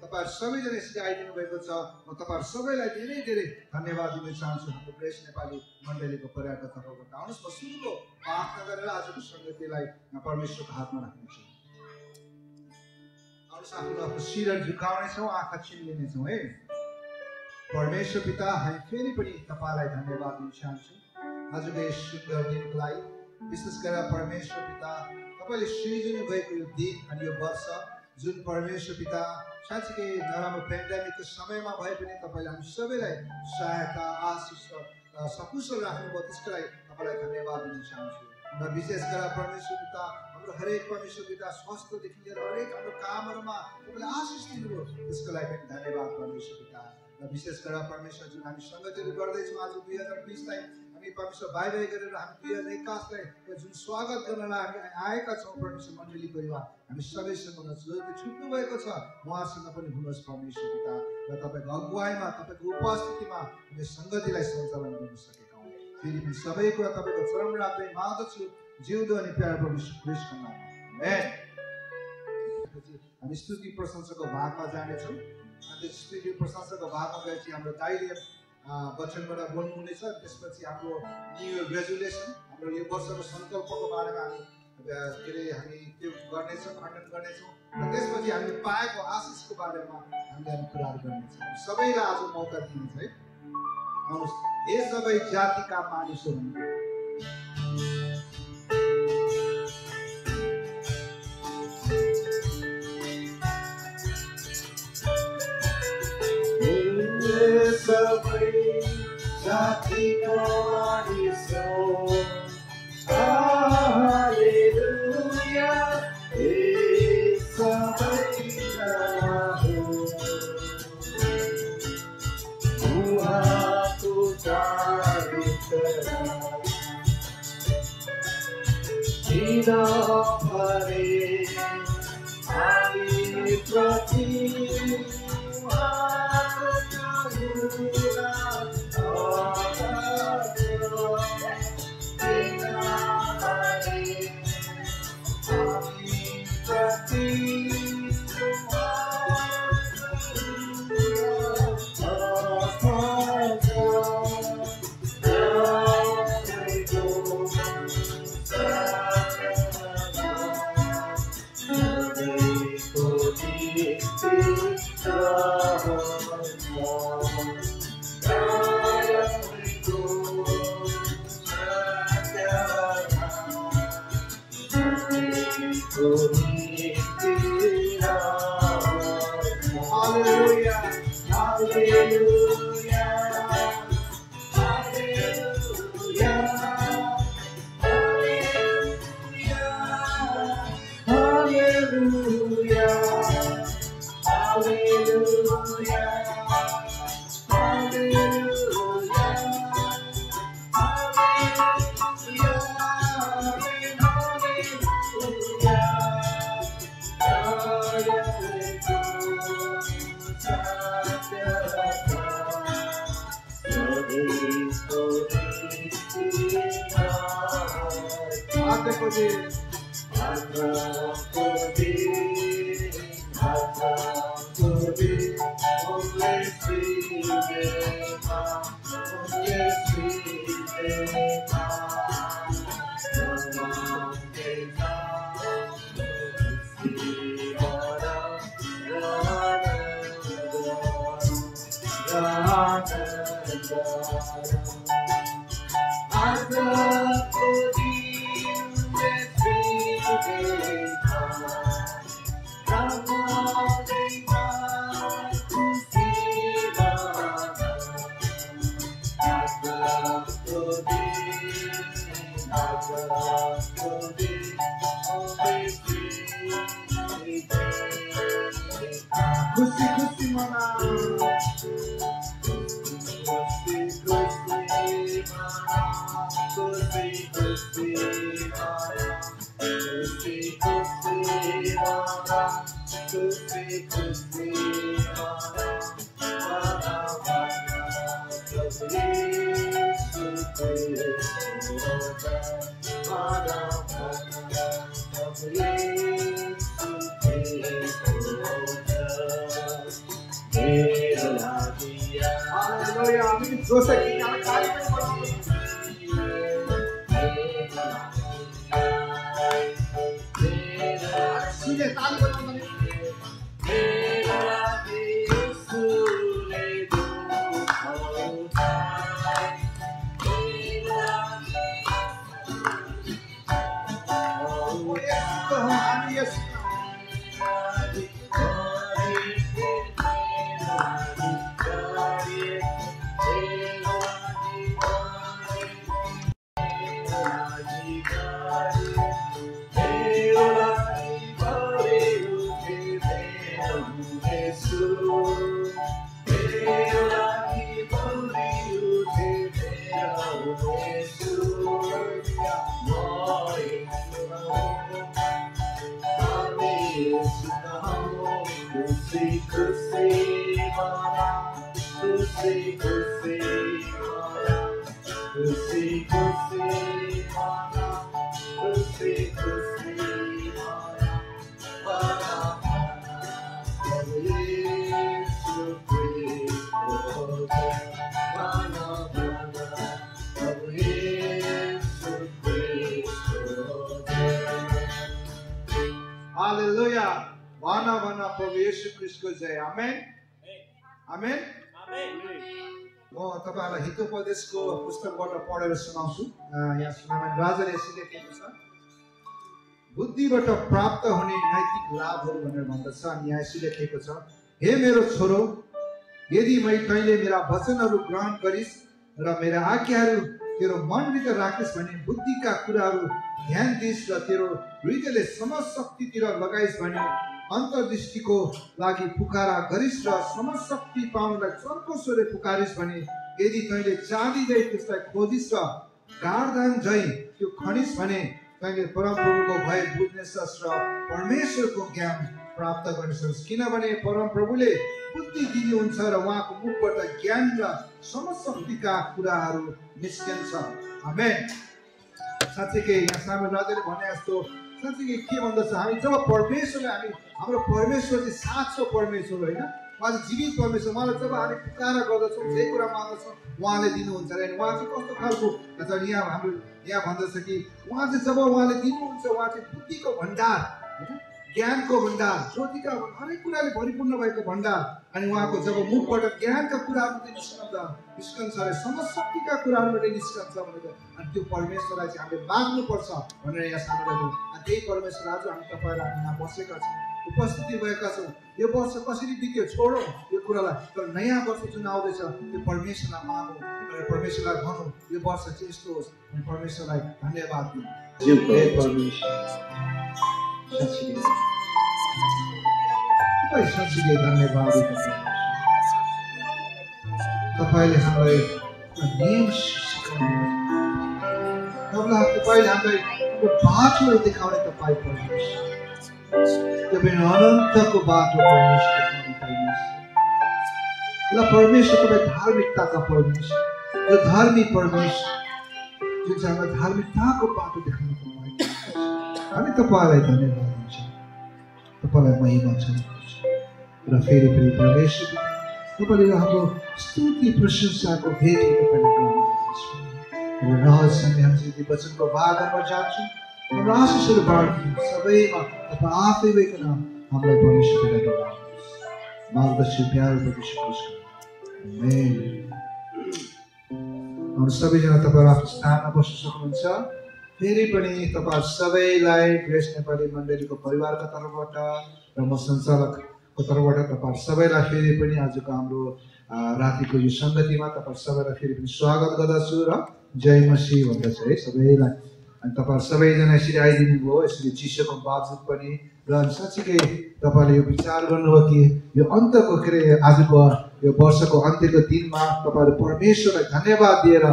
तपाईहरु सबैजना यसरी आइदिनु भएको छ। म तपाईहरु सबैलाई धेरै धेरै धन्यवाद दिन चाहन्छु। हाम्रो प्रेस नेपाली मण्डलीको परिवारको तर्फबाट आउनुहोस् म सुरुको प्रार्थना गरेर आजको संगतिलाई परमेश्वरको हातमा राख्नेछु। आउनुहोस् आफ्नो शिरहरू झुकाउनेछौँ, आँखा चिम्लिनेछौँ है। परमेश्वर पिता, हामी फेरि पनि तपाईलाई धन्यवाद दिन चाहन्छु आजको यस सुन्दर दिनको लागि। विशेष गरेर परमेश्वर पिता, तपाईले सृजना भएको यो दिन अनि यो वर्ष जुन परमेश्वर पिता साँच्चै नराम्रो पेन्डेमिकको समयमा भए पनि तपाईले हामी सबैलाई सहायता, आशिष र सकुशल राख्नुभयो, त्यसको लागि तपाईलाई धन्यवाद दिन चाहन्छु। र विशेष गरेर परमेश्वर पिता, हाम्रो हरेक परमेश्वर पिता स्वास्थ्यदेखि लिएर हरेक हाम्रो कामहरूमा तपाईले आशिष दिनुभयो, त्यसको लागि पनि धन्यवाद परमेश्वर पिता। र विशेष गरेर परमेश्वर जुन हामी सङ्गतिहरू गर्दैछौँ आज 2020लाई हामी परमेश्वर बाई गरेर हामी 2021लाई जुन स्वागत गर्नलाई हामी आएका छौँ परमेश्वर मण्डली परिवार, हामी सबैसँग हुनुहुन्छ। जो छुट्नु भएको छ उहाँसँग पनि हुनुहोस् परमेश्वर पिता। र तपाईँको अगुवाईमा, तपाईँको उपस्थितिमा हामी सङ्गतिलाई सञ्चालन गर्न सकेका हौँ। फेरि पनि सबै कुरा तपाईँको चरण राख्दै माग्दछु जिउँदो अनि प्यारो परमेश्वर ख्रीष्टको नाममा, आमेन। हामी स्तुति प्रशंसाको भागमा जानेछौँ। अनि स्तुति प्रशंसाको भागमा गएपछि हाम्रो दाइले वचनबाट बोल्नुहुनेछ। त्यसपछि हाम्रो न्यू इयर रेजुलेसन, हाम्रो यो वर्षको सङ्कल्पको बारेमा हामी त्यो गर्नेछौँ, खण्डन गर्नेछौँ। र त्यसपछि हामीले पाएको आशिषको बारेमा हामीले कुराहरू गर्नेछौँ। सबैलाई आज मौका दिनुहुन्छ है। आउनुहोस्, ए सबै जातिका मानिसहरू सबै जातिका मानिसहरू, हालेलुया, हे सबैजना हो उहाँको तारिफ दिन भरे हामी प्रति खुशी हालेलुया हामी जोसले हामी ताली पनि बजाउँछौँ सुने ताली बजाउँदै हालेलुया भन भन प्रभु येशू ख्रीष्टको जय आमेन आमेन म तपाईहरुलाई हितोपदेशको पुस्तकबाट पढेर सुनाउँछु यहाँ सुनाउन राजाले यसरी लेखेको छ बुद्धिबाट प्राप्त हुने नैतिक लाभहरू भनेर भन्दछ अनि यहाँ यसरी लेखेको छ हे मेरो छोरो यदि तैँले मेरा वचनहरू ग्रहण गरिस् र मेरा आज्ञाहरू तेरो मनभित्र राखिस् भने बुद्धिका कुराहरू ध्यान दिइस् र तेरो हृदयले समशक्तितिर लगाइस् भने अन्तर्दृष्टिको लागि पुकारा गरिस् र समशक्ति पाउनलाई चर्को स्वरले पुकारिस् भने यदि तैँले चाँदी झैँ त्यसलाई खोजिस् र गारदान झैँ त्यो खनिस् भने तैँले परमप्रभुको भय बुझ्नेछस् र परमेश्वरको ज्ञान प्राप्त गर्नेछस् किनभने परमप्रभुले बुद्धि दिनुहुन्छ र उहाँको मुखबाट ज्ञान र समशक्तिका कुराहरू निस्कन्छ आमेन साँच्चै यहाँ सामेल राजाले भने जस्तो साँच्चै के भन्दछ हामी जब परमेश्वरलाई हाम्रो परमेश्वर चाहिँ साँचो परमेश्वर होइन उहाँ चाहिँ जीवित परमेश्वर उहाँलाई जब हामी पुकारा गर्दछौँ जे कुरा माग्दछौँ उहाँले दिनुहुन्छ र उहाँ चाहिँ कस्तो खालको यहाँ हाम्रो यहाँ भन्दछ कि उहाँ चाहिँ जब उहाँले दिनुहुन्छ उहाँ चाहिँ बुद्धिको भण्डार होइन ज्ञानको भण्डार ज्योतिका हरेक कुराले भरिपूर्ण भएको भण्डार अनि उहाँको जब मुखबाट ज्ञानका कुराहरू निस्कन्छ अरे समशक्तिका कुराहरूबाट निस्कन्छ भनेर अनि त्यो परमेश्वरलाई चाहिँ हामीले माग्नुपर्छ भनेर यहाँ सानो अनि त्यही परमेश्वर आज हामी तपाईँलाई हामी यहाँ बसेका छौँ उपस्थिति भएका छौँ यो वर्ष कसरी बित्यो छोडौँ यो कुरालाई तर नयाँ वर्ष जुन आउँदैछ त्यो परमेश्वरलाई मागौँ र परमेश्वरलाई भनौँ यो वर्ष चाहिँ यस्तो होस् अनि परमेश्वरलाई धन्यवाद दिउँ साँच्चै धन्यवाद तपाईँले हामीलाई नियम सिकाउनु तपाईँले हामीलाई बाटोहरू देखाउने तपाईँ परमेश्वर तपाईँ अनन्तको बाटो परमेश्वर ल परमेश्वर तपाईँ धार्मिकताका परमेश्वर जो धार्मिक परमेश्वर जुन चाहिँ हामीलाई धार्मिकताको बाटो देखाउनु तपाईँ हामी तपाईँलाई धन्यवाद दिन्छौँ तपाईँलाई महिमा छ र फेरि पनि परमेश्वर तपाईँले हाम्रो स्तुति प्रशंसाको भेट तपाईँले गर्नुहुन्छ र रहस्यमै हामी यदि वचनको भागमा जान्छौँ हाम्रो आशिषहरू बाँड्छौँ सबैमा तपाईँ आफै भएको नाम हामीलाई परमेश्वरलाई गर्नुहोस् मार्गदर्शन प्यार परमेश्वर हाम्रो सबैजना तपाईँहरू आफ्नो स्थानमा बस्न सक्नुहुन्छ फेरि पनि तपाईँ सबैलाई ग्रेस नेपाली मण्डलीको परिवारको तर्फबाट र म सञ्चालकको तर्फबाट तपाईँ सबैलाई फेरि पनि आजको हाम्रो रातिको यो सङ्गतिमा तपाईँ सबैलाई फेरि पनि स्वागत गर्दछु र जय मसीह भन्दछु है सबैलाई अनि तपाईँ सबैजना यसरी आइदिनु भयो यसरी चिसोको बावजुद पनि र साँच्चीकै तपाईँले यो विचार गर्नुभयो कि यो अन्तको के अरे आजको यो वर्षको अन्त्यको दिनमा तपाईँहरू परमेश्वरलाई धन्यवाद दिएर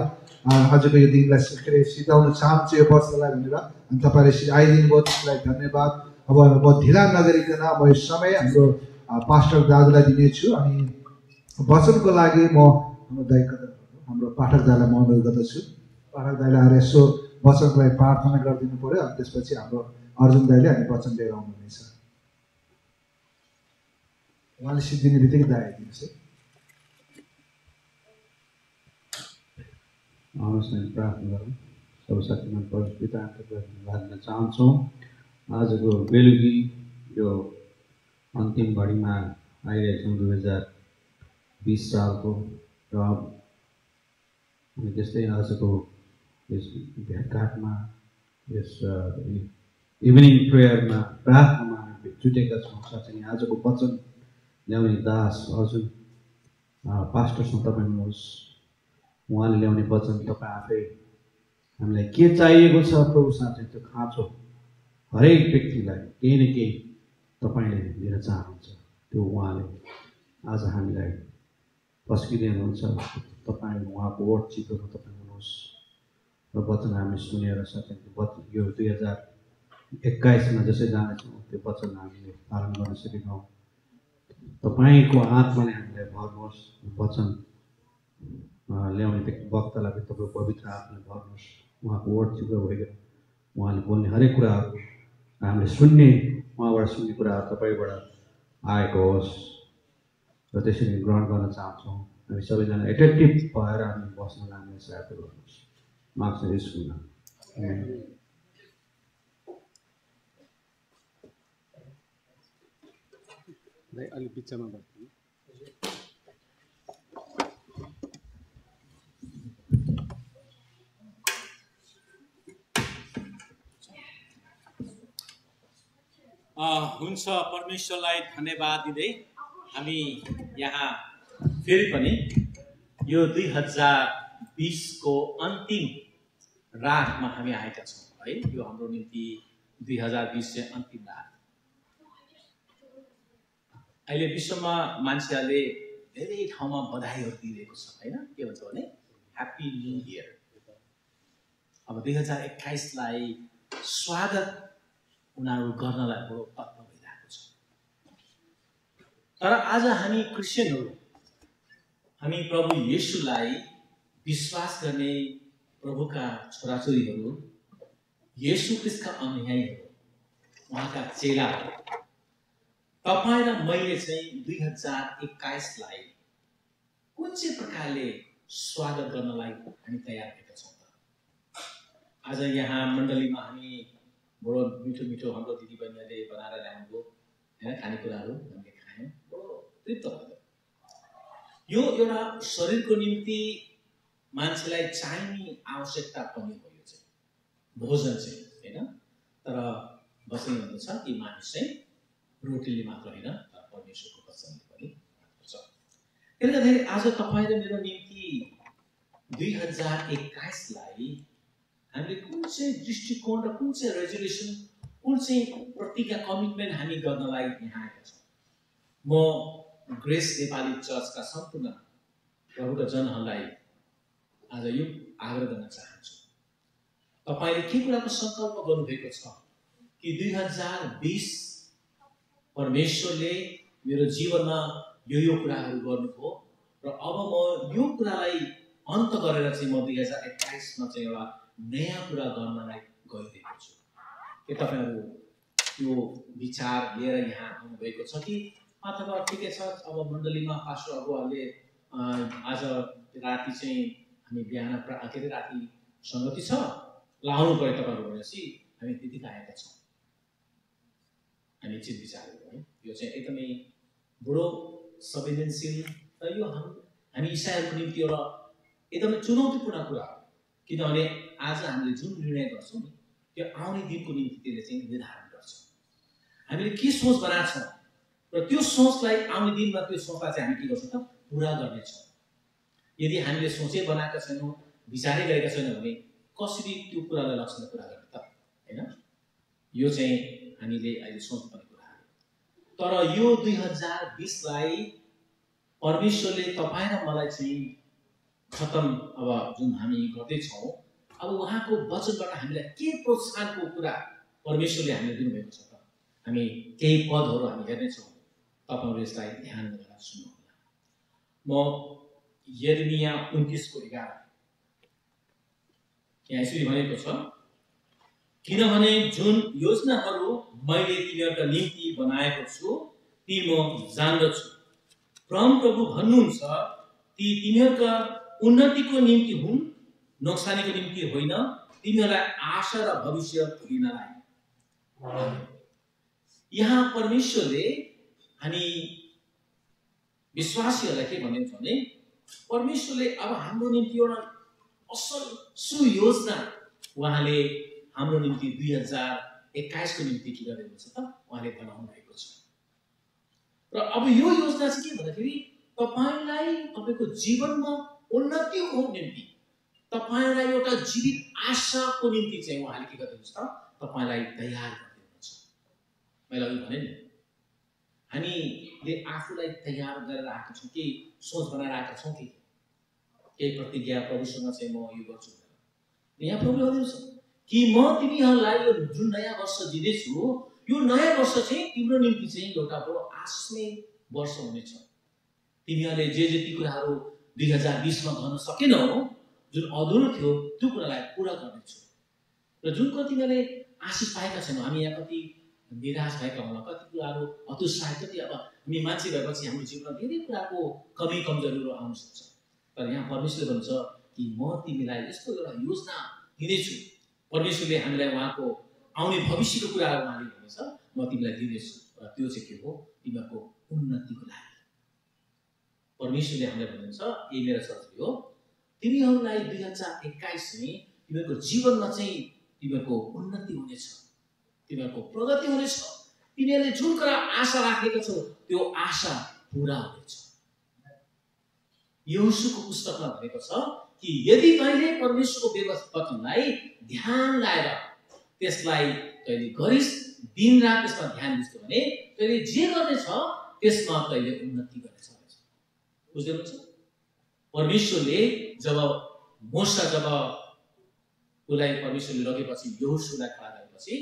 आजको यो दिनलाई के अरे सिधाउन चाहन्छु यो वर्षलाई भनेर अनि तपाईँले यसरी आइदिनु भयो त्यसलाई धन्यवाद अब म ढिला नगरिकन म यो समय हाम्रो पास्टर दाजुलाई दिनेछु अनि वचनको लागि म हाम्रो पाठक दाईलाई म अनुरोध गर्दछु पाठक दाईले आएर यसो वचनको लागि प्रार्थना गरिदिनु पर्यो अनि त्यसपछि हाम्रो अर्जुन दाईले हामी वचन लिएर आउनुहुनेछ उहाँले सिद्धिने बित्तिकै दाई दिनुहोस् है आउनुहोस् हामी प्रार्थना गरौँ। सर्वशक्तिमान परमेश्वर पिताको धन्यवाद दिन चाहन्छौँ। आजको बेलुकी यो अन्तिम घडीमा आइरहेको छौँ 2020 सालको र अनि त्यस्तै आजको यस भेटघाटमा यस इभिनिङ प्रेयरमा प्रार्थनामा हामी जुटेका छौँ। साँच्चै नै आजको वचन ल्याउने दास अर्जुन पास्टरसँग तपाईँ हुनुहोस्। उहाँले ल्याउने वचन तपाईँ आफै हामीलाई के चाहिएको छ प्रभु, साँच्चै त्यो खाँचो हरेक व्यक्तिलाई केही न केही तपाईँले दिन चाहनुहुन्छ। त्यो उहाँले आज हामीलाई पस्किदिनुहुन्छ। तपाईँ उहाँको वर्ड चितोमा तपाईँ हुनुहोस् र वचन हामी सुनेर साँच्चै यो 2021मा जसरी जानेछौँ त्यो वचन हामीले पालन गर्न सकेनौँ। तपाईँको आत्माले हामीलाई भर्नुहोस्। वचन ल्याउने वक्तालाई तपाईँको पवित्र आत्माले भर्नुहोस्। उहाँको वर्ड चित्र भइगयो। उहाँले बोल्ने हरेक कुराहरू हामीले सुन्ने, उहाँबाट सुन्ने कुराहरू तपाईँबाट आएको होस् र त्यसरी ग्रहण गर्न चाहन्छौँ। हामी सबैजना एटेन्टिभ भएर हामी बस्न हामीलाई सहायता गर्नुहोस्। माग्छु यसको नाम। अलि बिचमा बस्नु। हुन्छ, परमेश्वरलाई धन्यवाद दिँदै हामी यहाँ फेरि पनि यो 2020को अन्तिम रातमा हामी आएका छौँ है। यो हाम्रो निम्ति 2020 चाहिँ अन्तिम रात। अहिले विश्वमा मान्छेहरूले धेरै ठाउँमा बधाईहरू दिइरहेको छ होइन। के भन्छ भने ह्याप्पी न्यू इयर। अब 2021लाई स्वागत उनीहरू गर्नलाई बडो तत्पर भइरहेको छ। तर आज हामी क्रिस्चियनहरू, हामी प्रभु येशूलाई विश्वास गर्ने प्रभुका छोराछोरीहरू, येशू ख्रीष्टका अनुयायीहरू, उहाँका चेलाहरू, तपाईँ र मैले चाहिँ 2021लाई कुन चाहिँ प्रकारले स्वागत गर्नलाई हामी तयार भएका छौँ त? आज यहाँ मण्डलीमा हामी बडो मिठो मिठो हाम्रो दिदीबहिनीहरूले बनाएर ल्याउनुभयो होइन, खानेकुराहरू हामीले खायौँ, बडो तृप्त भयो। यो एउटा शरीरको निम्ति मान्छेलाई चाहिने आवश्यकता पनि हो। यो चाहिँ भोजन चाहिँ होइन। तर बस्ने हुँदछ कि मानिस चाहिँ रोटीले मात्र होइन, तर परमेश्वरको वचनले पनि पर्छ। त्यसले गर्दाखेरि आज तपाईँ र मेरो निम्ति 2021लाई हामीले कुन चाहिँ दृष्टिकोण र कुन चाहिँ रेजोल्युसन, कुन चाहिँ प्रतिज्ञा, कमिटमेन्ट हामी गर्नलाई यहाँ आएका छौँ। म ग्रेस नेपाली चर्चका सम्पूर्ण प्रभुका जनहरूलाई आज यो आग्रह गर्न चाहन्छु। तपाईँले के कुराको सङ्कल्प गर्नुभएको छ कि 2020 परमेश्वरले मेरो जीवनमा यो कुराहरू गर्नुभयो र अब म यो कुरालाई अन्त गरेर चाहिँ म 2021मा चाहिँ एउटा नयाँ कुरा गर्नलाई गइरहेको छु। के तपाईँहरू त्यो विचार लिएर यहाँ आउनुभएको छ कि अथवा ठिकै छ अब मण्डलीमा पास्टर अगुवाहरूले आज राति चाहिँ हामी बिहान के अरे राति सङ्गति छ लाउनु पऱ्यो तपाईँहरू भनेपछि हामी त्यतिकै आएका छौँ। हामी चित विचार है, यो चाहिँ एकदमै बडो संवेदनशील र यो हामी इसाईहरूको निम्ति एउटा एकदमै चुनौतीपूर्ण कुरा हो। किनभने आज हामीले जुन निर्णय गर्छौँ नि त्यो आउने दिनको निम्ति त्यसले चाहिँ निर्धारण गर्छ। हामीले के सोच बनाएको छौँ र त्यो सोचलाई आउने दिनमा त्यो सोचलाई चाहिँ हामी के गर्छौँ त पुरा गर्नेछौँ। यदि हामीले सोचै बनाएका छैनौँ, विचारै गरेका छैनौँ भने कसरी त्यो कुरालाई लक्ष्यमा पुरा गर्ने त होइन। यो चाहिँ हामीले अहिले सोच्नुपर्ने कुरा हो। तर यो 2020लाई परमेश्वरले तपाईँ र मलाई चाहिँ खतम अब जुन हामी गर्दैछौँ, अब उहाँको वचनबाट हामीलाई के प्रोत्साहनको कुरा परमेश्वरले हामीलाई दिनुभएको छ त? हामी केही पदहरू हामी हेर्नेछौँ। तपाईँहरू यसलाई ध्यान गरेर सुन्नुहोला। म यिर्मया 29:11 यहाँ यसरी भनेको छ, किनभने जुन योजनाहरू मैले तिनीहरूका निम्ति बनाएको छु ती म जान्दछु। परमप्रभु भन्नुहुन्छ ती तिनीहरूका उन्नतिको निम्ति हुन् नोक्सानीको निम्ति होइन, तिमीहरूलाई आशा र भविष्य दिनलाई। यहाँ परमेश्वरले हामी विश्वासीहरूलाई के भनिन्छ भने परमेश्वरले अब हाम्रो निम्ति एउटा असल सुयोजना उहाँले हाम्रो निम्ति 2021 को निम्ति के गरेको छ त उहाँले बनाउनु भएको छ। र अब यो योजना चाहिँ के भन्दाखेरि तपाईलाई तपाईको जीवनमा उन्नतिको निम्ति, तपाईलाई एउटा जीवित आशाको निम्ति चाहिँ उहाँले के गर्नुहुन्छ त तपाईलाई तयार गरिदिनुहुन्छ। मैले अघि भने नि हामीले आफूलाई तयार गरेर आएका छौँ, केही सोच बनाएर आएका छौँ कि केही प्रतिज्ञा प्रभुसँग चाहिँ म यो गर्छु। यहाँ प्रभुले भन्नुहुन्छ कि म तिमीहरूलाई यो जुन नयाँ वर्ष दिँदैछु, यो नयाँ वर्ष चाहिँ तिम्रो निम्ति चाहिँ एउटा बडो आश्चर्य वर्ष हुनेछ। तिमीहरूले जे जति कुराहरू 2020 मा गर्न सकेनौ, जुन अधुरो थियो त्यो कुरालाई पूरा गर्नेछु। र जुन कति तिमीहरूले आशिष पाएका छैनौ, हामी यहाँ कति निराश भएका होला, कति कुराहरू हतोत्साहित, कति अब हामी मान्छे भएपछि हाम्रो जीवनमा धेरै कुराको कमी कमजोरीहरू आउन सक्छ। तर यहाँ परमेश्वरले भन्छ कि म तिमीलाई यस्तो एउटा योजना दिँदैछु। परमेश्वरले हामीलाई उहाँको आउने भविष्यको कुराहरू उहाँले भन्नेछ, म तिमीलाई दिँदैछु। र त्यो चाहिँ के हो? तिमीहरूको उन्नतिको लागि। परमेश्वरले हामीलाई भन्नुहुन्छ यही मेरो छोरी हो, तिमीहरूलाई 2021 में तिमीहरूको जीवनमा चाहिँ तिमीहरूको उन्नति हुनेछ, तिमीहरूको प्रगति हुनेछ। तिमीहरूले जुन कुरा आशा राखेका छौ त्यो आशा पूरा हुनेछ। यहोशूको पुस्तकमा भनेको छ कि यदि तैँले परमेश्वरको वचनलाई ध्यान लाएर त्यसलाई तैँले गरिस्, दिन रात त्यसमा ध्यान दिन्छौ भने तैँले जे गर्नेछ त्यसमा तैँले उन्नति गर्नेछ। बुझ्दै हुनुहुन्छ? परमेश्वरले जब उसलाई परमेश्वरले लगेपछि यहोशूलाई खडा गरेपछि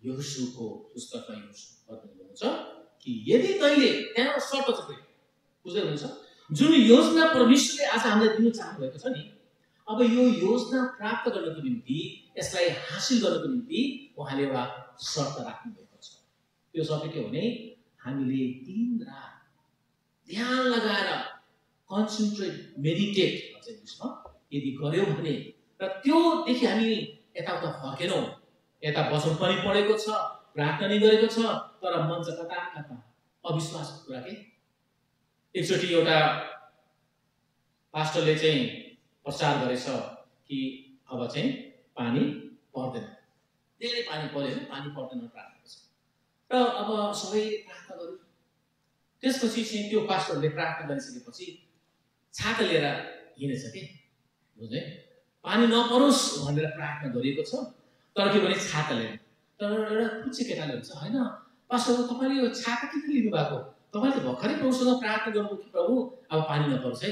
यहोशूको पुस्तकमा यहोशू भन्नुहुन्छ कि यदि तैँले त्यहाँ शर्त छ, बुझ्दै हुनुहुन्छ? जुन योजना परमेश्वरले आज हामीलाई दिन चाहनु भएको छ नि, अब यो योजना प्राप्त गर्नको निम्ति, यसलाई हासिल गर्नको निम्ति उहाँले एउटा शर्त राख्नु भएको छ। त्यो शर्त के हो भने हामीले दिन रात ध्यान लगाएर कन्सन्ट्रेट, मेडिटेट भन्छ इङ्ग्लिसमा, यदि गर्यौँ भने र त्योदेखि हामी यताउता फर्केनौँ, यता वचन पनि पढेको छ, प्रार्थना नै गरेको छ, तर मन चाहिँ कता कता अविश्वासको कुरा के। एकचोटि एउटा पास्टरले चाहिँ प्रचार गरेछ कि अब चाहिँ पानी पर्दैन, धेरै पानी परेन, पानी पर्दैन प्रार्थना छ। र अब सबैले प्रार्थना गर्यो। त्यसपछि चाहिँ त्यो पास्टरले प्रार्थना गरिसकेपछि छाता लिएर हिँडेछ कि, बुझ्ने? पानी नपरोस् भनेर प्रार्थना गरिएको छ, तर के भने छाता लिएर। तर एउटा पुच्चे केटाले भन्छ, होइन पास्टर तपाईँले यो छाता किन लिनु भएको? तपाईँले त भर्खरै प्रभुसँग प्रार्थना गर्नुभयो कि प्रभु अब पानी नपरोस् है।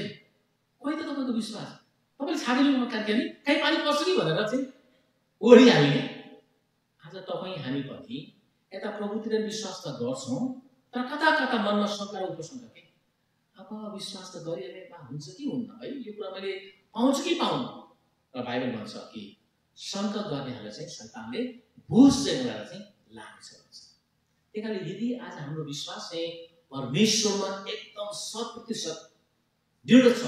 कोही त तपाईँको विश्वास, तपाईँले छाता लिनु कारण नि कहीँ पानी पर्छ कि भनेर चाहिँ ओढिहाल्ने। आज तपाईँ हामी पनि यता प्रभुतिर विश्वास त गर्छौँ, तर कता कता मनमा शङ्का र उपशङ्का के, अब विश्वास त गरिहाले हुन्छ कि हुन्न है, यो कुरा मैले पाउँछु कि पाउनु? र बाइबल भन्छ कि शङ्का गर्नेहरूलाई चाहिँ शैतानले भुस चाहिँ उनीहरूलाई चाहिँ लानेछ भन्छ। त्यही कारणले यदि आज हाम्रो विश्वास चाहिँ परमेश्वरमा एकदम 100% दृढ छ,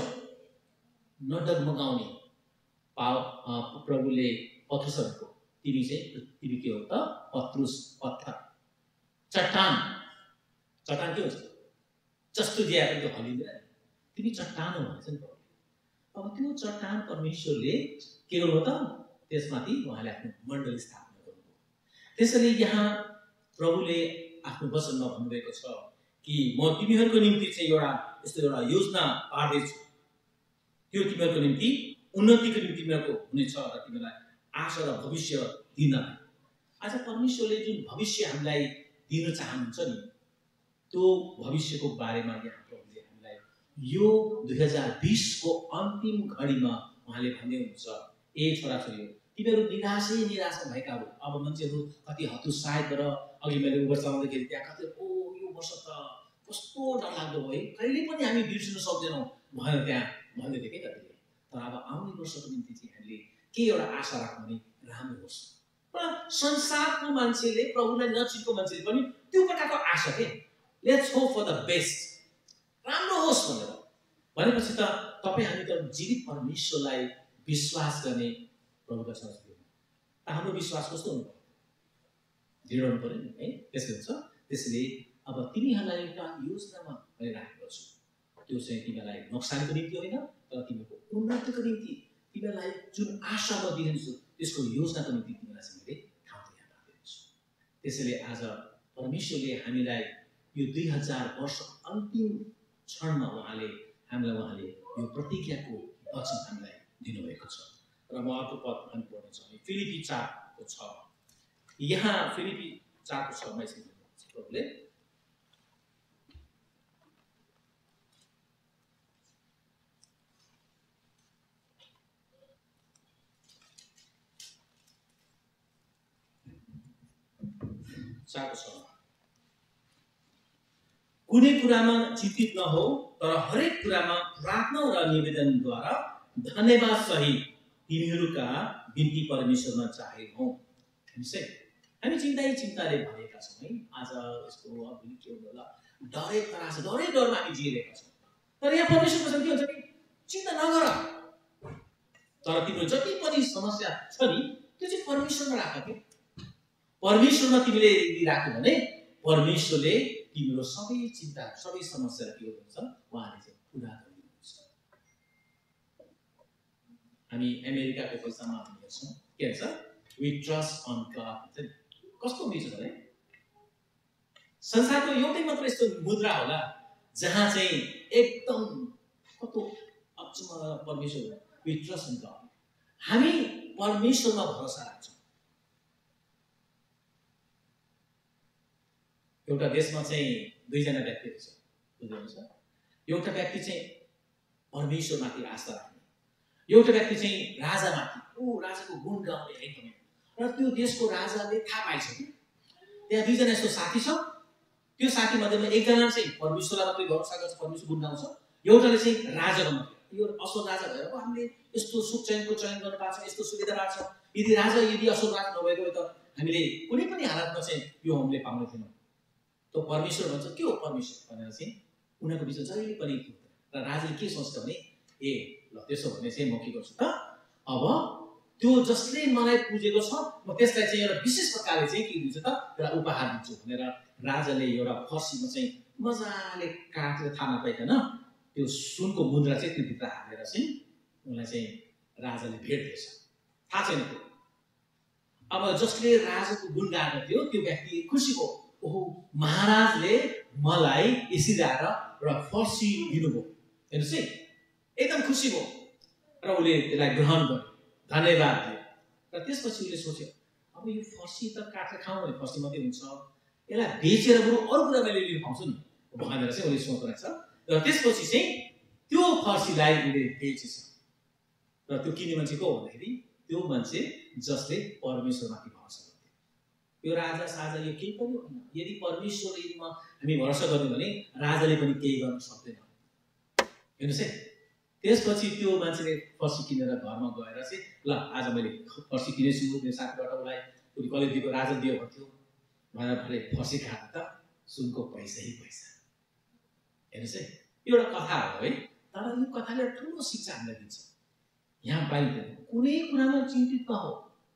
नडगमगाउने, प्रभुले पत्रुसहरूको तिमी के हो त? पत्रुस, पत्थर, चट्टान। चट्टान के हुन्छ? जस्तो दिए पनि त्यो हलिँदैन, तिमी चट्टान हो भन्छ नि प्रभुले। अब त्यो चट्टान परमेश्वरले के गर्नुभयो त? त्यसमाथि उहाँले आफ्नो मण्डली स्थापना गर्नुभयो। त्यसैले यहाँ प्रभुले आफ्नो वचनमा भन्नुभएको छ कि म तिमीहरूको निम्ति चाहिँ यस्तो एउटा योजना पार्दैछु, त्यो तिमीहरूको निम्ति उन्नतिको निम्ति तिमीहरूको हुनेछ र तिमीलाई आशा र भविष्य दिनलाई। आज परमेश्वरले जुन भविष्य हामीलाई दिन चाहनुहुन्छ नि, त्यो भविष्यको बारेमा यहाँ प्रभुले हामीलाई यो 2020 को अन्तिम घडीमा उहाँले भन्दै हुनुहुन्छ, ए छोराछोरी तिमीहरू निराशा भएकाहरू, अब मान्छेहरू कति हतोत्साहित भएर, अघि मैले उबर चलाउँदाखेरि त्यहाँ कति यो वर्ष त कस्तो डरलाग्दो भयो, कहिले पनि हामी बिर्सिन सक्दैनौँ भनेर त्यहाँ भन्दै थिएँ कि कतिले। तर अब आउने वर्षको निम्ति चाहिँ हामीले के एउटा आशा राख्नु भने राम्रो होस्। र संसारको मान्छेले, प्रभुलाई नचिनेको मान्छेले पनि त्यो प्रकारको आशा के, let's hope for the best, राम्रो होस् भनेर भनेपछि त तपाईँ हामी त जीवित परमेश्वरलाई विश्वास गर्ने प्रभुका संस्कृतिमा। हाम्रो विश्वास कस्तो हुनु पर्यो? दृढ हुनु पर्यो नि है। त्यसो हुन्छ। त्यसैले अब तिमीहरूलाई एउटा योजनामा मैले राखेको छु। त्यो चाहिँ तिमीलाई नोक्सानको निम्ति होइन, तर तिमीको उन्नतिको निम्ति, तिमीलाई जुन आशा म दिन्छु त्यसको योजनाको निम्ति तिमीलाई चाहिँ मैले ठाउँ यहाँ राखेको छु। त्यसैले आज परमेश्वरले हामीलाई यो 2000 वर्ष अन्तिम क्षणमा उहाँले यो प्रतिज्ञाको वचन हामीलाई दिनुभएको छ। र म अर्को पद हामी पढ्नेछौँ फिलिपी 4:6। यहाँ फिलिपी 4:6मा यसरी लेख्नुहुन्छ प्रभुले, कुनै कुरामा चिन्तित नहो, तर हरेक कुरामा प्रार्थना र निवेदनद्वारा धन्यवाद सहित तिमीहरूका बिन्ती परमेश्वरमा चाहेनौ। हामी चिन्ताले भरेका छौँ है। आज यसको भोलि के होला, डरै डरमा हामी जिइरहेका छौँ। तर यहाँ परमेश्वरको के हुन्छ कि चिन्ता नगर, तर तिम्रो जति पनि समस्या छ नि त्यो चाहिँ परमेश्वरमा राख के। परमेश्वरमा तिमीले यदि राख्यो भने परमेश्वरले तिम्रो सबै चिन्ता, सबै समस्याहरू के हुन्छ उहाँले चाहिँ पुरा गरिदिनुहुन्छ। हामी अमेरिकाको पैसामा हामी हेर्छौँ के भन्छ, वी ट्रस्ट अन गॉड भन्छ नि। कस्तो हुन्छ भने संसारको एउटै मात्र यस्तो मुद्रा होला जहाँ चाहिँ एकदम कस्तो अचम्म परमेश्वर, वी ट्रस्ट अन गॉड। हामी परमेश्वरमा भरोसा राख्छौँ। एउटा देशमा चाहिँ दुईजना व्यक्तिहरू छ, बुझ्नुहुन्छ? एउटा व्यक्ति चाहिँ परमेश्वरमाथि आस्था राख्ने, एउटा व्यक्ति चाहिँ राजामाथि, राजाको गुण गाउने एकदमै। र त्यो देशको राजाले थाहा पाएछ कि त्यहाँ दुईजना यस्तो साथी छ, त्यो साथी मध्येमा एकजना चाहिँ परमेश्वरलाई मात्रै भरोसा गर्छ, परमेश्वर गुण गाउँछ, एउटाले चाहिँ राजाको मात्रै। यो असल राजा भएर हामीले यस्तो सुख चयनको चयन गर्नु पाएको छ, यस्तो सुविधा भएको छ। यदि असल राजा नभएको भए त हामीले कुनै पनि हालतमा चाहिँ यो हामीले पाउने थिएनौँ। त परमेश्वर भन्छ के हो परमेश्वर भनेर चाहिँ उनीहरूको बिचमा जहिले पनि र राजाले के सोच्छ भने ल त्यसो भने चाहिँ म के गर्छु त, अब त्यो जसले मलाई पुजेको छ म त्यसलाई चाहिँ एउटा विशेष प्रकारले चाहिँ के दिन्छु त, एउटा उपहार दिन्छु भनेर राजाले एउटा फर्सीमा चाहिँ मजाले काटेर थाहा नपाइकन त्यो सुनको मुद्रा चाहिँ त्यो भित्र हालेर चाहिँ उनलाई चाहिँ राजाले भेट दिएछ। थाहा छैन त्यो। अब जसले राजाको गुण गाएको थियो त्यो व्यक्ति खुसी भयो, ओहो महाराजले मलाई यसरी आएर एउटा फर्सी दिनुभयो, हेर्नुहोस् है, एकदम खुसी भयो र उसले त्यसलाई ग्रहण गर्यो, धन्यवाद दियो। र त्यसपछि उसले सोच्यो अब यो फर्सी त काटेर खाउँ भने फर्सी मात्रै हुन्छ, यसलाई बेचेर बरु अरू कुरा मैले लिन पाउँछु नि भनेर चाहिँ उसले सोच्रहेको छ। र त्यसपछि चाहिँ त्यो फर्सीलाई उसले बेचेछ। र त्यो किन्ने मान्छे को हो भन्दाखेरि त्यो मान्छे जसले परमेश्वरमाथि भरोसा गर्थ्यो। यो राजा साजा यो केही पनि होइन। यदि परमेश्वरमा हामी भरोसा गर्यौँ भने राजाले पनि केही गर्न सक्दैन, हेर्नुहोस् है। त्यसपछि त्यो मान्छेले फर्सी किनेर घरमा गएर चाहिँ ल आज मैले फर्सी किनेछु, मेरो साथीबाट उसलाई उसले कसले दिएको, राजा दियो भन्थ्यो भनेर भने फर्सी खाएर त सुनको पैसा, हेर्नुहोस् है। यो एउटा कथा हो है, तर यो कथाले ठुलो शिक्षा हामीलाई दिन्छ। यहाँ बाहिर कुनै कुरामा चिन्तित नहो।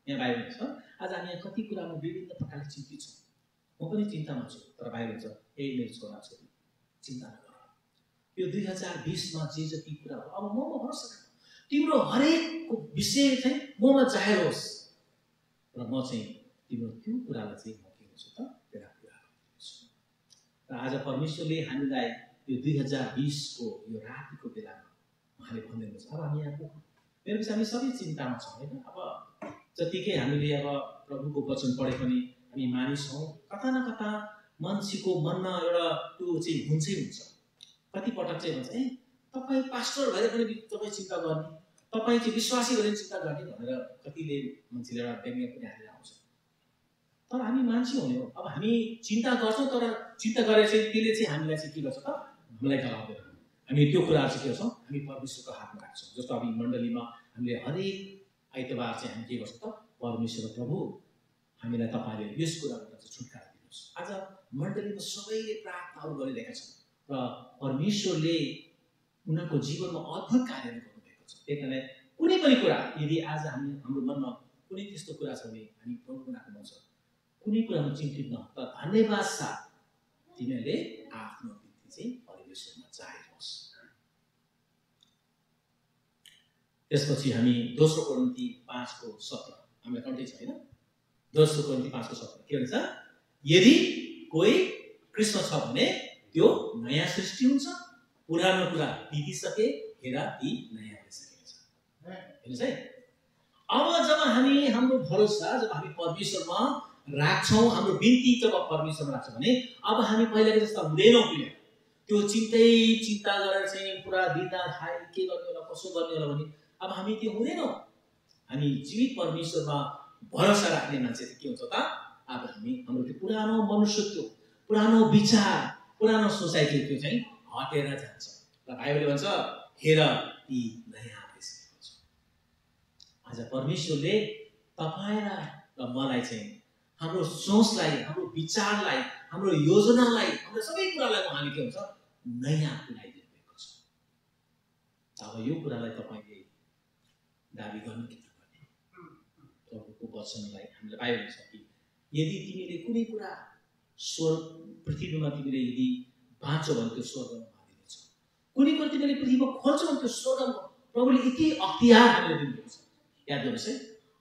यहाँ बाहिर हुन्छ आज हामी यहाँ कति कुरामा विभिन्न प्रकारले चिन्तित छौँ। म पनि चिन्तामा छु, तर बाहिर हुन्छ मेरो छोरा छोरी चिन्ता नगर, यो 2020मा जे जति कुरा हो अब ममा भरोसा राख, तिम्रो हरेकको विषय चाहिँ ममा जाहेर होस् र म चाहिँ तिम्रो त्यो कुरालाई चाहिँ म के गर्छु त त्यसलाई पुरा गर्छु। र आज परमेश्वरले हामीलाई यो 2020को यो रातिको बेलामा उहाँले भनिदिनुहुन्छ अब हामी यहाँ मेरो पछि हामी सबै चिन्तामा छौँ होइन। अब जतिकै हामीले अब प्रभुको वचन पढे पनि हामी मानिस हौँ, कता न कता मान्छेको मनमा एउटा त्यो चाहिँ हुन्छै हुन्छ। कतिपटक चाहिँ भन्छ तपाईँ पास्टर भएर पनि तपाईँ चिन्ता गर्ने, तपाईँ चाहिँ विश्वासी भएर चिन्ता गर्ने भनेर कतिले मान्छेले एउटा व्यङ्ग्य पनि हालेर आउँछ। तर हामी मान्छे हुने हो, अब हामी चिन्ता गर्छौँ, तर चिन्ता गरेर चाहिँ त्यसले चाहिँ हामीलाई चाहिँ के गर्छ त, हामीलाई गराउँदैन। हामी त्यो कुराहरू चाहिँ के गर्छौँ, हामी परमेश्वरको हातमा राख्छौँ। जस्तो अब मण्डलीमा हामीले हरेक आइतबार चाहिँ हामी के गर्छौँ त, परमेश्वर प्रभु हामीलाई तपाईँले यस कुराबाट चाहिँ छुटकारा दिनुहोस्। आज मण्डलीमा सबैले प्रार्थनाहरू गरिरहेका छन् र परमेश्वरले उनीहरूको जीवनमा अद्भुत कार्यहरू गर्नुभएको छ। त्यही कारणले कुनै पनि कुरा यदि आज हाम्रो मनमा कुनै त्यस्तो कुरा छ भने हामी प्रभुको नाममा भन्छ कुनै कुरामा चिन्तित न तर धन्यवाद साथ तिमीहरूले आफ्नो बिन्ती चाहिँ परमेश्वरमा चाहेकोस्। त्यसपछि हामी दोस्रो कोरिन्थी 5:17 हामीलाई कन्टेक्स्ट छ हैन? दोस्रो कोरिन्थी 5:17 के भन्छ? यदि कोही कृष्ण छ भने त्यो नयाँ सृष्टि हुन्छ, पुरानो कुरा बितिसके, हेर ती नयाँ भइसकेको छ। हेर्नुहोस् है, अब जब हामी हाम्रो भरोसा जब हामी परमेश्वरमा राख्छौँ, हाम्रो बिन्ती जब परमेश्वरमा राख्छौँ भने अब हामी पहिलाको जस्तो हुँदैनौँ कि त्यो चिन्ता गरेर चाहिँ पुरा दिन खाए के गर्ने होला कसो गर्ने होला भने अब हामी त्यो हुँदैनौँ। हामी जीवित परमेश्वरमा भरोसा राख्ने मान्छे के हुन्छ त? अब हाम्रो त्यो पुरानो मनुष्यत्व, पुरानो विचार, पुरानो सोचाइटी त्यो चाहिँ हटेर जान्छ र बाइबलले भन्छ हेर ती नयाँ भइसकेको छ। आज परमेश्वरले तपाईलाई र मलाई चाहिँ हाम्रो सोचलाई, हाम्रो विचारलाई, हाम्रो योजनालाई, हाम्रो सबै कुरालाई उहाँले के हुन्छ नयाँ बनाइदिनु भएको छ। अब यो कुरालाई तपाईले दाबी गर्नु के गर्ने? प्रभुको वचनलाई हामीले बाइबलले छ कि यदि तिमीले कुनै कुरा स्वर्ग पृथ्वीमा तिमीले यदि बाँच्छौ भने त्यो स्वर्गमा हालिदिनेछ, कुनै कुरा तिमीले पृथ्वीमा खोल्छौ भने त्यो स्वर्गमा प्रभुले यति अख्तियार हामीले दिनुभएको छ। याद गर्नुहोस् है,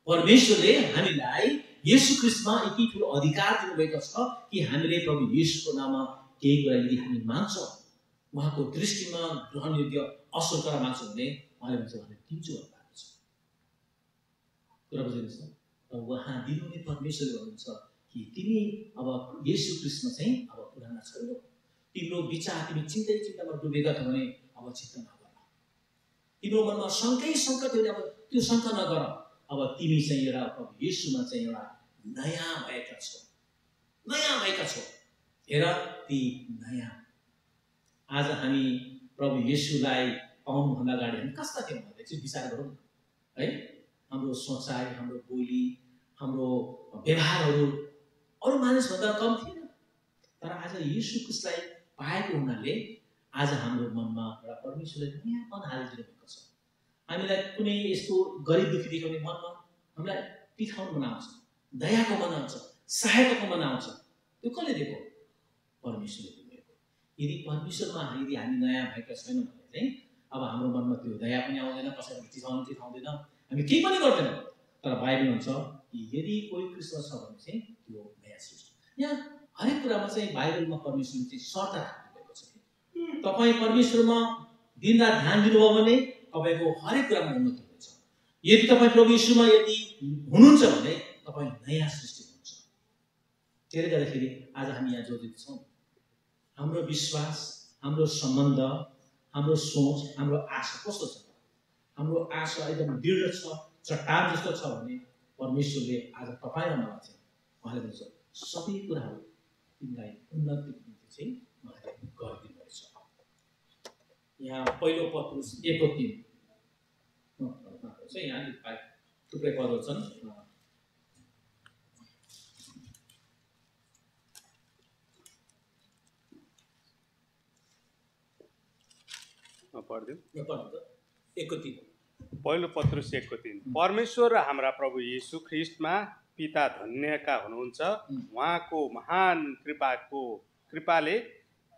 परमेश्वरले हामीलाई येशू ख्रीष्टमा यति ठुलो अधिकार दिनुभएको छ कि हामीले प्रभु येशूको नाममा केही कुरा यदि हामी मान्छौँ, उहाँको दृष्टिमा ग्रहणयोग्य असल कुरा मान्छौँ भने उहाँले भन्छ उहाँले दिन्छु भन्नुभएको छ। कुरा बुझ्नुहोस् न, उहाँ दिनुहुने परमेश्वरले भन्नुहुन्छ कि तिमी अब येशू ख्रीष्टमा चाहिँ अब पुराना छोड्यो, तिम्रो विचार तिमी चिन्तामा डुबेका छौ भने अब चिन्ता नगर, तिम्रो मनमा शङ्कै थियो भने अब त्यो शङ्का नगर, अब तिमी चाहिँ एउटा प्रभु येशूमा चाहिँ एउटा नयाँ भएका छौ। हेर ती नयाँ। आज हामी प्रभु येशूलाई पाउनुभन्दा अगाडि हामी कस्ता थियौँ भन्दा चाहिँ विचार गरौँ है। हाम्रो सोचाइ, हाम्रो बोली, हाम्रो व्यवहारहरू अरू मानिसभन्दा कम थिएन, तर आज येशू ख्रीष्टलाई पाएको हुनाले आज हाम्रो मनमा एउटा परमेश्वरले नयाँपन हालिदिनु भएको छ। हामीलाई कुनै यस्तो गरिब दुःखी देख्यो भने मनमा हामीलाई पिठाउनु मन आउँछ, दयाको मन आउँछ, सहायताको मन आउँछ। त्यो कसले दिएको? परमेश्वरले दिएको। यदि परमेश्वरमा यदि हामी नयाँ भएका छैनौँ भने चाहिँ अब हाम्रो मनमा त्यो दया पनि आउँदैन, कसैलाई चिठाउँदैन, हामी केही पनि गर्दैनौँ। तर बाइबल भन्छ कि यदि कोही कृष्ण छ भने चाहिँ त्यो नयाँ सृष्टि। यहाँ हरेक कुरामा चाहिँ बाइबलमा परमेश्वरले चाहिँ शर्त राख्नुभएको छ कि तपाईँ परमेश्वरमा दिनरात ध्यान दिनुभयो भने तपाईँको हरेक कुरामा उन्नति हुनेछ। यदि तपाईँ प्रभु येशूमा यदि हुनुहुन्छ भने तपाईँ नयाँ सृष्टि हुनुहुन्छ। त्यसले गर्दाखेरि आज हामी यहाँ जोडित छौँ। हाम्रो विश्वास, हाम्रो सम्बन्ध, हाम्रो सोच, हाम्रो आशा कस्तो छ? हाम्रो आशा एकदम दृढ छ, चट्टान जस्तो छ भने परमेश्वरले आज तपाईँ र मलाई चाहिँ उहाँले भन्छ सबै कुराहरू तिमीलाई उन्नतिको निम्ति चाहिँ उहाँले गरिदिनु रहेछ। यहाँ पहिलो पत्रुस 1:3 यहाँ थुप्रै पदहरू छन्। पहिलो पत्रुस 1:3 परमेश्वर र हाम्रा प्रभु येशू ख्रीष्टमा पिता धन्यका हुनुहुन्छ। उहाँको महान कृपाले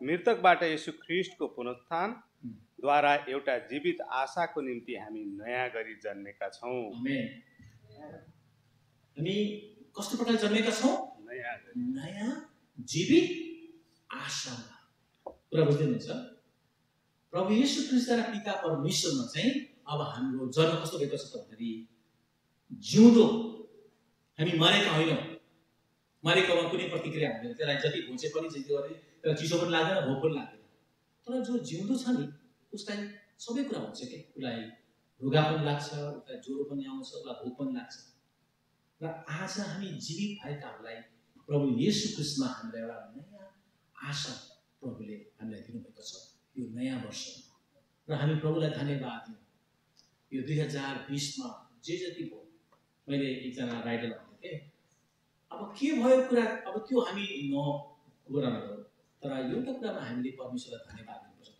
मृतकबाट येशू ख्रीष्टको पुनरुत्थान द्वारा एउटा जीवित आशाको निम्ति हामी नयाँ गरी जन्मेका छौँ। हामी कस्तो प्रकारले जन्मेका छौँ? नयाँ जीवित आशामा। कुरा बुझ्नुहुन्छ? प्रभु येशू ख्रीष्ट र पिता परमेश्वरमा चाहिँ अब हाम्रो जन्म कस्तो भएको छ त भन्दाखेरि जिउँदो, हामी मरेका होइनौँ। मरेकोमा कुनै प्रतिक्रिया हुँदैन, त्यसलाई जति भुँचे पनि जे गरे तर चिसो पनि लाग्दैन, भोक पनि लाग्दैन। तर जो जिउँदो छ नि उसलाई सबै कुरा हुन्छ कि उसलाई रुगा पनि लाग्छ, उसलाई ज्वरो पनि आउँछ, उसलाई भोक पनि लाग्छ। र आज हामी जीवित भएकाहरूलाई प्रभु येशू ख्रीष्टमा हामीलाई एउटा नयाँ आशा प्रभुले हामीलाई दिनुभएको छ यो नयाँ वर्षमा। र हामी प्रभुलाई धन्यवाद दियौँ। यो 2020मा जे जति भयो, मैले एकजना राइटर भनेको थिएँ अब के भयो कुरा अब त्यो हामी कुरा नगरौँ, तर एउटा कुरामा हामीले परमेश्वरलाई धन्यवाद दिनुपर्छ।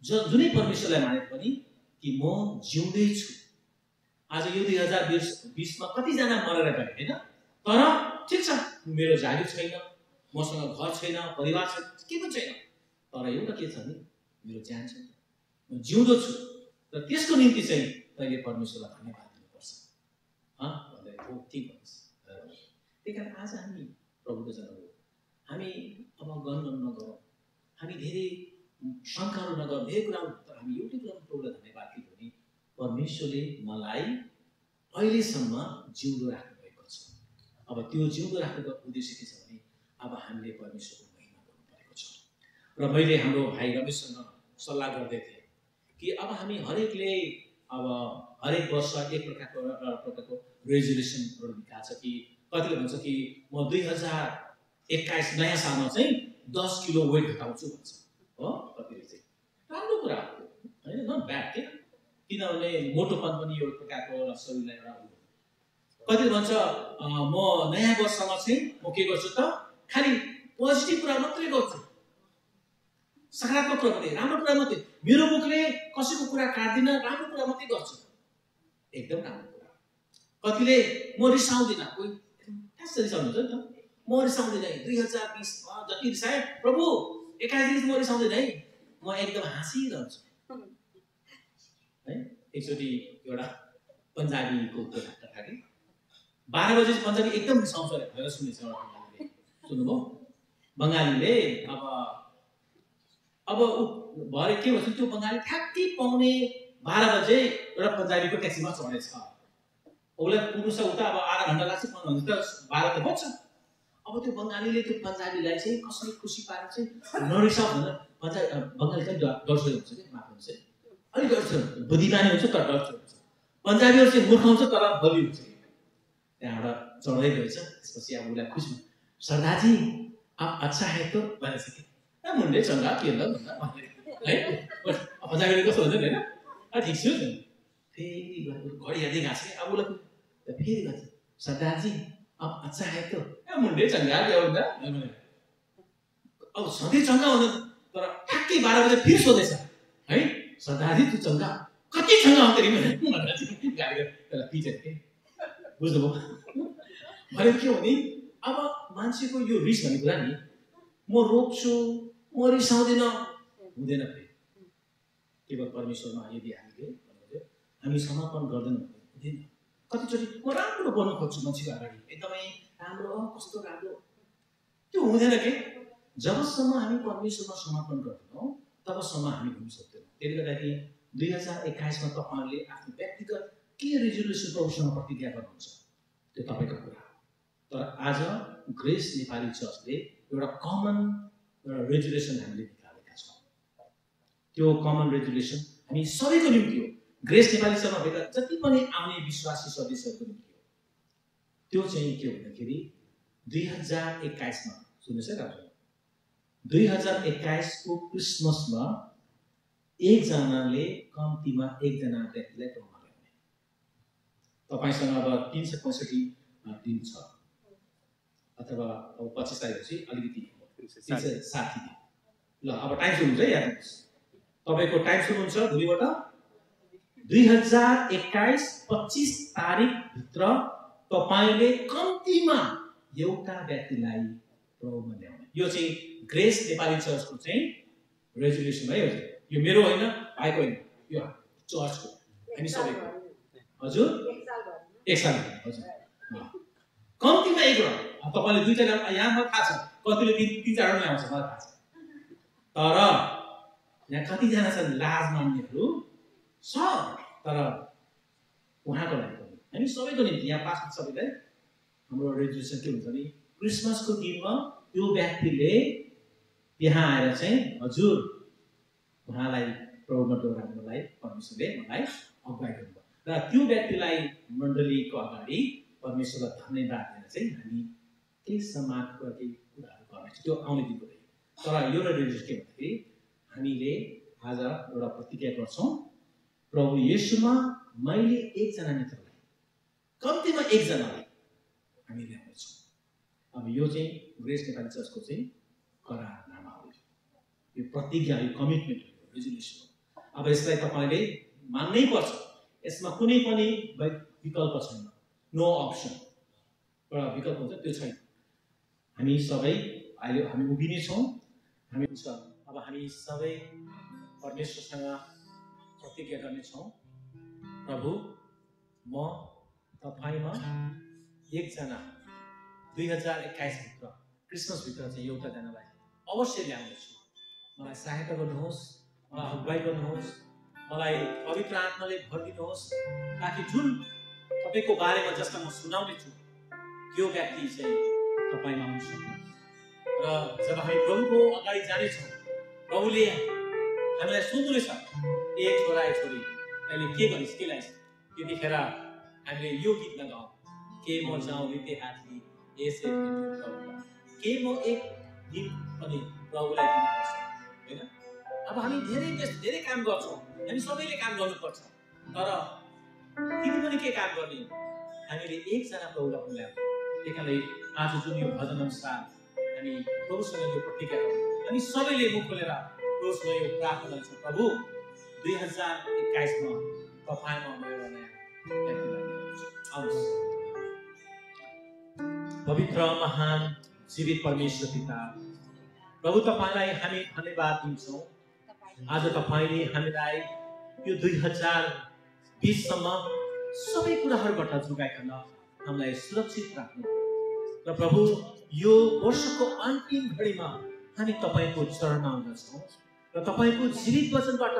त्यो जुनै परमेश्वरलाई माने पनि कि म जिउँदै छु, आज यो 2020 मा कतिजना मरेर गए होइन, तर ठिक छ, मेरो जागिर छैन, मसँग घर छैन, परिवार छैन, के पनि छैन, तर एउटा के छ भने मेरो ज्यान छ, म जिउँदो छु, र त्यसको निम्ति चाहिँ तैँले परमेश्वरलाई धन्यवाद दिनुपर्छ भन्दै हो। ठिक भन्छ। त्यही कारण आज हामी प्रभुको जन हो, हामी अब गनगन नगरौँ, हामी धेरै शङ्काहरू नगरौँ, धेरै कुराहरू, तर हामी एउटै कुरामा प्रभुलाई धन्यवाद दियौँ भने परमेश्वरले मलाई अहिलेसम्म जिउँदो राख्नु भएको छ। अब त्यो जिउँदो राख्नुको उद्देश्य के छ भने अब हामीले परमेश्वरको महिमा गर्नु परेको छ। र मैले हाम्रो भाइ रमेशसँग सल्लाह गर्दै थिएँ कि अब हामी हरेकले अब हरेक वर्ष एक प्रकारको रेजुलेसनहरू निकाल्छ कि कतिले भन्छ कि म 2021 नयाँ सालमा चाहिँ 10 किलो वेट घटाउँछु भन्छ हो। कतिले चाहिँ राम्रो कुरा हो होइन, नट ब्याड के, किनभने मोटोपन पनि यो प्रकारको शरीरलाई एउटा। कतिले भन्छ म नयाँ वर्षमा चाहिँ म के गर्छु त, खालि पोजिटिभ कुरा मात्रै गर्छु, सकारात्मक कुरा मात्रै, राम्रो कुरा मात्रै, मेरो मुखले कसैको कुरा काट्दिनँ, राम्रो कुरा मात्रै गर्छु, एकदम राम्रो कुरा। कतिले म रिसाउँदिनँ, कोही कस्तो रिसाउनुहुन्छ नि त, म रिसाउँदिनँ 2020 जति रिसाएँ प्रभु 21 म रिसाउँदिनँ है, म एकदम हाँसिरहन्छु है। एकचोटि एउटा पन्जाबीको कथा कि 12 बजे पन्जाबी एकदम रिसाउँछ भनेर सुनेछ एउटा बङ्गालीले, सुन्नुभयो? बङ्गालीले अब भरे के भन्छ, त्यो बङ्गाली ठ्याक्कै पाउने 12 बजे एउटा पन्जाबीको ट्याक्सीमा चढेछ, उसलाई पुग्नु छ उता अब आधा घन्टा लाग्छ, 15 मिनट त 12 त बज्छ। अब त्यो बङ्गालीले त्यो पन्जाबीलाई चाहिँ कसरी खुसी पारेर चाहिँ नरिसाउ भनेर, बङ्गाली चाहिँ डरसो हुन्छ कि, माफ हुन्छ अलिक डरसो, बुद्धिमानी हुन्छ तर डरसो हुन्छ, पन्जाबीहरू चाहिँ मूर्ख हुन्छ तर बलियो हुन्छ। त्यहाँबाट चढ्दै गएछ, त्यसपछि अब उसलाई खुसी, सरदारजी आप अच्छा है तो भनेछ कि मुन्डे चङ्गा के ल है, पन्जाबीले कस्तो हुन्छ होइन, ठिक छु फेरि घडी हेर्दै गएको छ, अब उसलाई फेरि गर्छ, सरदारजी अब अच्छा है तो मुन्डे चङ्गा के हुन्छ, अब सधैँ चङ्गा हुँदैन, तर ठ्याक्कै 12 बजे फेरि सोधेछ है, सरदारजी तँ चङ्गा कति चङ्गा हुन्छ नि गाली त्यसलाई पिचेर के बुझ्नुभयो। भनेको के हो भने अब मान्छेको यो रिस भन्ने कुरा नि, म रोक्छु, म रिसाउँदिनँ, हुँदैन। फेरि केवल परमेश्वरमा यदि हामी समर्पण गर्दैनौँ हुँदैन। कतिचोटि म राम्रो बोल्न खोज्छु मान्छेको अगाडि, एकदमै राम्रो, कस्तो राम्रो, त्यो हुँदैन के। जबसम्म हामी परमेश्वरमा समर्पण गर्दैनौँ तबसम्म हामी हुन सक्दैनौँ। त्यसले गर्दाखेरि 2021 मा तपाईँहरूले आफ्नो व्यक्तिगत के रेजुलेसन प्रभुसँग प्रतिज्ञा गर्नुहुन्छ त्यो तपाईँको कुरा हो। तर आज ग्रेस नेपाली चर्चले एउटा कमन रेजुलेसन हामीले निकालेका छौँ। त्यो कमन रेजुलेसन हामी सबैको निम्ति हो, ग्रेस नेपाली चर्चमा भएका जति पनि आउने विश्वासी सदस्यहरूको निम्ति हो। त्यो चाहिँ के भन्दाखेरि 2021 मा सुन्नुहोस् है दाजु, 2021 को क्रिसमसमा एकजनाले कम्तीमा एकजना व्यक्तिलाई प्रमाण ल्याउने। तपाईँसँग अब 365 दिन छ, अथवा अब 25 तारिकपछि अलिकति 360 दिन। ल अब टाइम सुरु हुन्छ है, याद गर्नुहोस् तपाईँको टाइम सुरु हुन्छ भोलिबाट। 2021 25 तारिकभित्र तपाईँले कम्तीमा एउटा व्यक्तिलाई प्रभुमा ल्याउने। यो चाहिँ ग्रेस नेपाली चर्चको चाहिँ रेजुलेसन है। यो मेरो होइन, भाइको होइन, यो चर्चको, हामी सबैको। हजुर 1 साल हजुर कम्तीमा एकवटा। तपाईँले 2टा ल्याउनु, यहाँ मलाई थाहा छ कतिले 3-4 ल्याउँछ, मलाई थाहा छ, तर यहाँ कतिजना छन् लाज मान्नेहरू छ, तर उहाँको लागि हामी सबैको निम्ति यहाँ पास सबैलाई हाम्रो रेजुलेसन के हुन्छ भने क्रिसमसको दिनमा त्यो व्यक्तिले त्यहाँ आएर चाहिँ हजुर उहाँलाई प्रभुमा डोराउनलाई परमेश्वरले मलाई अगुवाई गर्नुभयो, र त्यो व्यक्तिलाई मण्डलीको अगाडि परमेश्वरलाई धन्यवाद दिएर चाहिँ हामी केही समाजको केही कुराहरू गर्नेछौँ। त्यो आउने दिनको लागि। तर यो रेजुलेसन के भन्दाखेरि हामीले आज एउटा प्रतिज्ञा गर्छौँ, प्रभु येशूमा मैले एकजना मित्रलाई, कम्तीमा एकजनालाई हामी ल्याउनेछौँ। अब यो चाहिँ ग्रेस नेपाली चर्चको चाहिँ करारनामा हो, यो प्रतिज्ञा, यो कमिटमेन्ट हो, रेजुलेसन हो। अब यसलाई तपाईँले मान्नै पर्छ। यसमा कुनै पनि विकल्प छैन, नो अप्सन, एउटा विकल्प हुन्छ त्यो छैन। हामी सबै अहिले हामी उभिने छौँ, हामी अब हामी सबै परमेश्वरसँग प्रतिज्ञा गर्नेछौँ, प्रभु म तपाईमा एकजना 2021 भित्र क्रिसमस भित्र चाहिँ एउटाजनालाई अवश्य ल्याउनेछु। मलाई सहायता गर्नुहोस्, मलाई अगुवाई गर्नुहोस्, मलाई पवित्र आत्माले भर दिनुहोस्, ताकि जुन तपाईँको बारेमा जसलाई म सुनाउने छु त्यो व्यक्ति चाहिँ तपाईँमा आउन सक्नुहोस्। र जब हामी प्रभुको अगाडि जानेछौँ, प्रभुले हामीलाई सोध्नुहुनेछ, ए छोरा ए छोरी तैँले के गरिस्, के ल्याइस्, त्यतिखेर हामीले यो गीतमा गाउँ, के म जाउँ रिते हातले यसै प्रभुलाई, के म एक दिन पनि प्रभुलाई दिनुपर्छ, होइन? अब हामी धेरै काम गर्छौँ, हामी सबैले काम गर्नुपर्छ, तर तिमी पनि के काम गर्ने? हामीले एकजना प्रभुलाई पनि ल्याउँछौँ। त्यही कारणले आज जुन यो भजन अनुसार हामी प्रभुसँग यो प्रतिज्ञा गरौँ, हामी सबैले मुख खोलेर प्रभुसँग यो प्रार्थना गर्छौँ, प्रभु 2021 मा तपाईँमा म एउटा नयाँ व्यक्तिलाई ल्याउँछु, आउनुहोस्। पवित्र महान जीवित परमेश्वर पिता, प्रभु तपाईँलाई हामी धन्यवाद दिन्छौँ। आज तपाईँले हामीलाई यो 2020 सम्म सबै कुराहरूबाट जोगाइकन हामीलाई सुरक्षित राख्नु र प्रभु यो वर्षको अन्तिम घडीमा हामी तपाईँको चरणमा आउँदछौँ र तपाईँको जीवित वचनबाट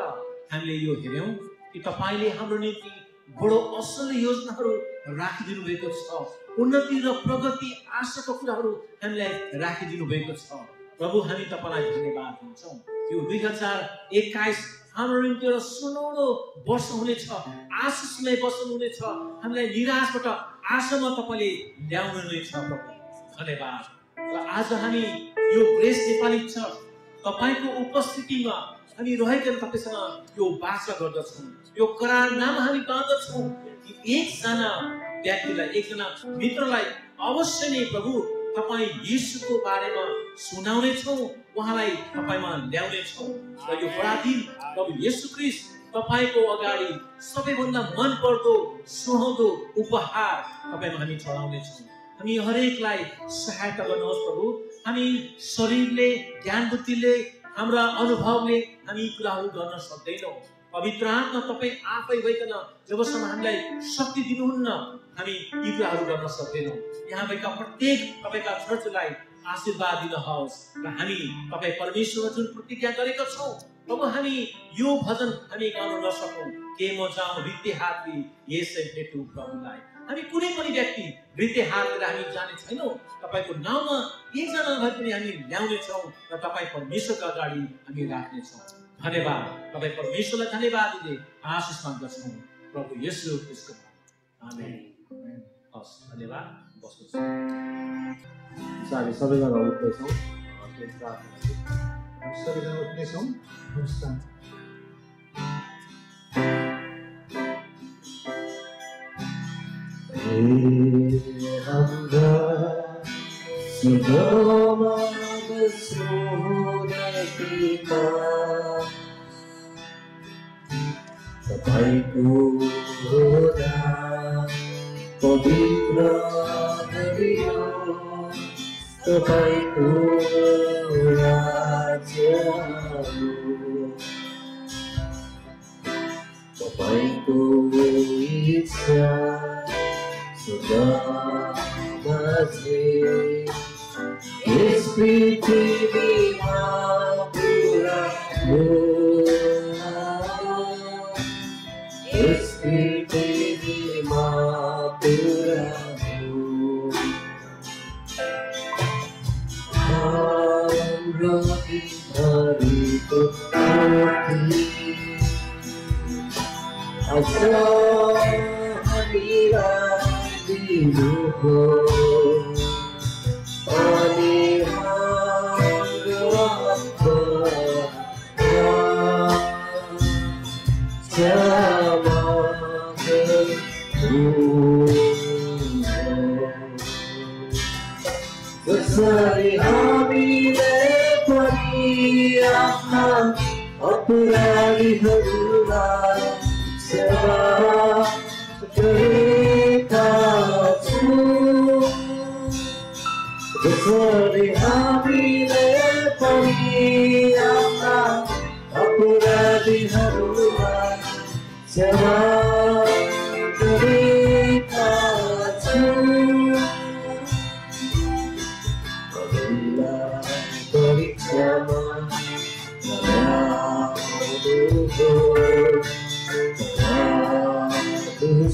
हामीले यो हेऱ्यौँ कि तपाईँले हाम्रो निम्ति बडो असल योजनाहरू राखिदिनु भएको छ, उन्नति र प्रगति आशाको कुराहरू हामीलाई राखिदिनु भएको छ। प्रभु हामी तपाईँलाई धन्यवाद दिन्छौँ। यो 2021 हाम्रो निम्ति एउटा सुनौलो वर्ष हुनेछ, आशिषमय वर्ष हुनेछ। हामीलाई निराशबाट आशामा तपाईँले ल्याउनु नै छ प्रभु, धन्यवाद। र आज हामी यो प्रेस नेपाली छ तपाईँको उपस्थितिमा हामी रहेको तपाईँसँग यो वाचा गर्दछौँ, यो करार नाम हामी गाउँदछौँ कि एकजना व्यक्तिलाई, एकजना मित्रलाई अवश्य नै प्रभु तपाईँ यीशुको बारेमा सुनाउने छौँ, उहाँलाई तपाईँमा ल्याउने छौँ र यो बडा दिन प्रभु यीशु ख्रीष्ट तपाईँको अगाडि सबैभन्दा मन पर्दो सुहाउँदो उपहार तपाईँमा हामी चढाउने छौँ। हामी हरेकलाई सहायता गर्नुहोस् प्रभु। हामी शरीरले, ज्ञान बुद्धिले, हाम्रा अनुभवले हामी कुराहरू गर्न सक्दैनौँ। पवित्र आत्मा तपाईँ आफै भइकन जबसम्म हामीलाई शक्ति दिनुहुन्न हामी यी कुराहरू गर्न सक्दैनौँ। यहाँ भएका प्रत्येक तपाईँका चर्चलाई आशीर्वाद दिनुहोस् र हामी तपाईँ परमेश्वरमा जुन प्रतिज्ञा गरेका छौँ प्रभु, हामी यो भजन हामी गाउन नसकौँ, के म जाउँ रित्ते हातले यसै भेटौँ प्रभुलाई। हामी कुनै पनि व्यक्ति रित्ते हातले हामी जाने छैनौँ, तपाईँको नाउँमा एकजना भए पनि हामी ल्याउनेछौँ र तपाईँ परमेश्वरका अगाडि हामी राख्नेछौँ। धन्यवाद, तपाईँ परमेश्वरलाई धन्यवाद दिँदै आशिष माग्दछौँ प्रभु येशू ख्रीष्टको नाममा, आमेन। हस्, धन्यवाद, बस्नुहोस्। हामी सबैजना उठ्दैछौँ, सबैजना उठ्नेछौँ। नमस्कार। हाम्रा सुगमा बस्नुहुने पिता, तपाईँको नाम पवित्र गरियो, तपाईँको राज्य आयो, तपाईँको इच्छा स्वर्गमा यस पृथ्वीमा पुरा हो, यस पृथ्वीमा पुरा हो। हाम्रो दिनभरिको रोटी आज हामीलाई दिनुहोस्, अनि हाम्रो क्षमा गर्नुहोस्, जसरी हामीले पनि आफ्ना अपराधीहरूलाई क्षमा गरे।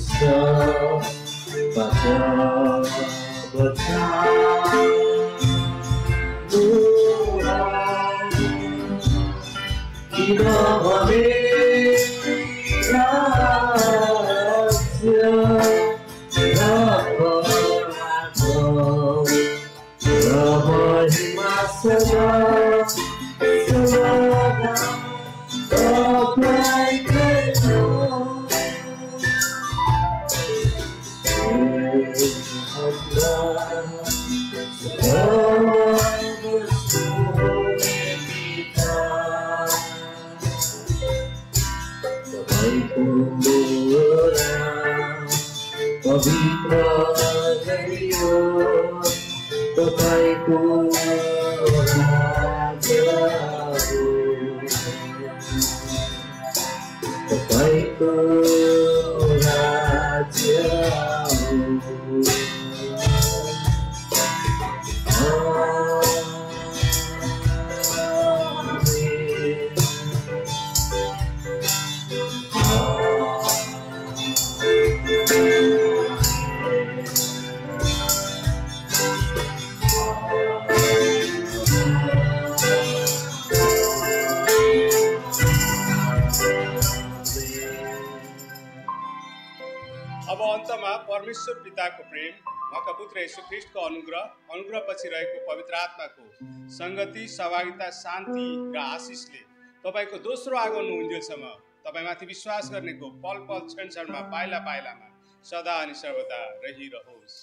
सबबाट बचाउनु किनभने राज्य र पराक्रम र महिमा सदा सर्वदा तपाईँकै हो। पवित्र गरियो तपाईँको राज्य हो। तपाईँको राज्य हो। अब अन्तमा परमेश्वर पिताको प्रेम, उहाँका पुत्र येशू ख्रीष्टको अनुग्रह पछि रहेको पवित्र आत्माको संगति, सहभागिता, शान्ति र आशिषले तपाईँको दोस्रो आगमन हुन्जेलसम्म तपाईँमाथि विश्वास गर्नेको पल पल क्षण क्षणमा पाइला पाइलामा सदा अनि सर्वदा रहिरहोस्।